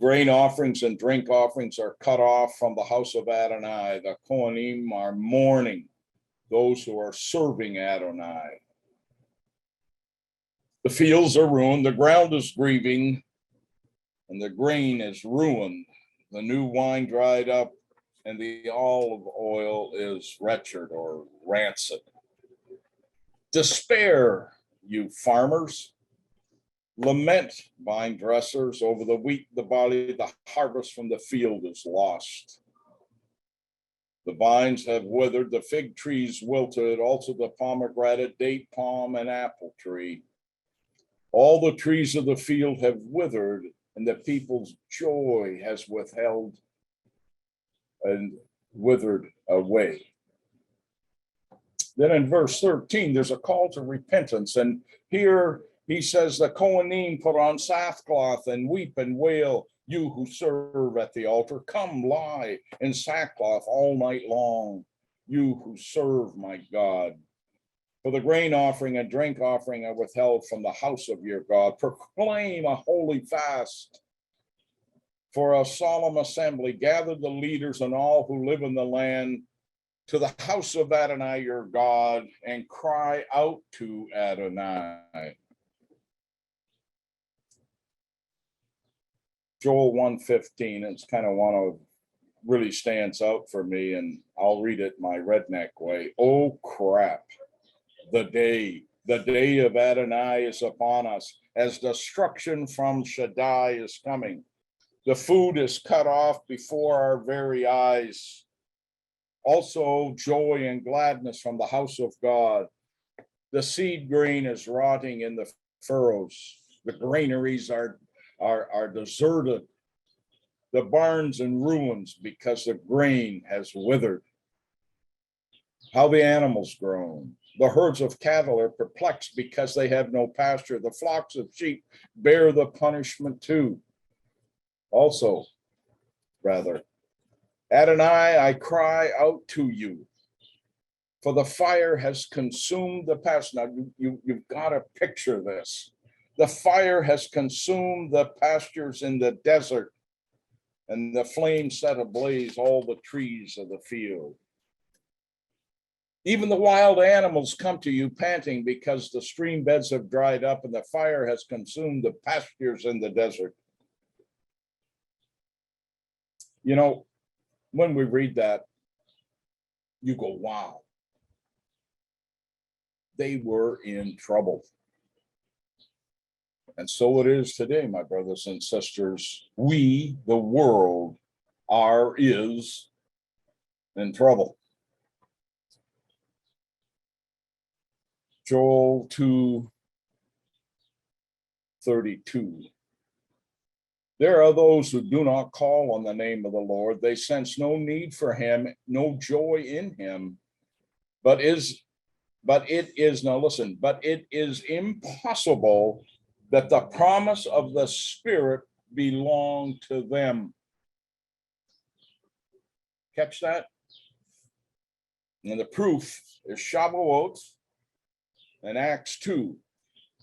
Grain offerings and drink offerings are cut off from the house of Adonai. The Kohanim are mourning those who are serving Adonai. The fields are ruined, the ground is grieving, and the grain is ruined. The new wine dried up, and the olive oil is wretched or rancid. Despair, you farmers. Lament, vine dressers, over the wheat, the barley, the harvest from the field is lost. The vines have withered, the fig trees wilted, also the pomegranate, date palm, and apple tree. All the trees of the field have withered, and the people's joy has withheld and withered away. Then in verse 13, there's a call to repentance. And here he says, the Kohanim put on sackcloth and weep and wail. You who serve at the altar, come lie in sackcloth all night long. You who serve my God. For the grain offering and drink offering are withheld from the house of your God. Proclaim a holy fast for a solemn assembly. Gather the leaders and all who live in the land to the house of Adonai your God, and cry out to Adonai. Joel 1:15, it's kind of one of really stands out for me, and I'll read it my redneck way. Oh crap, the day of Adonai is upon us, as destruction from Shaddai is coming. The food is cut off before our very eyes. Also joy and gladness from the house of God. The seed grain is rotting in the furrows. The granaries are deserted. The barns in ruins because the grain has withered. How the animals groan. The herds of cattle are perplexed because they have no pasture. The flocks of sheep bear the punishment too. Adonai, I cry out to you, for the fire has consumed the past. Now, you've got to picture this. The fire has consumed the pastures in the desert, and the flame set ablaze all the trees of the field. Even the wild animals come to you panting because the stream beds have dried up and the fire has consumed the pastures in the desert. You know, when we read that, you go, wow. They were in trouble. And so it is today, my brothers and sisters. We, the world, is in trouble. Joel 2:32. There are those who do not call on the name of the Lord. They sense no need for him, no joy in him. But it is impossible that the promise of the Spirit belong to them. Catch that? And the proof is Shavuot in Acts 2.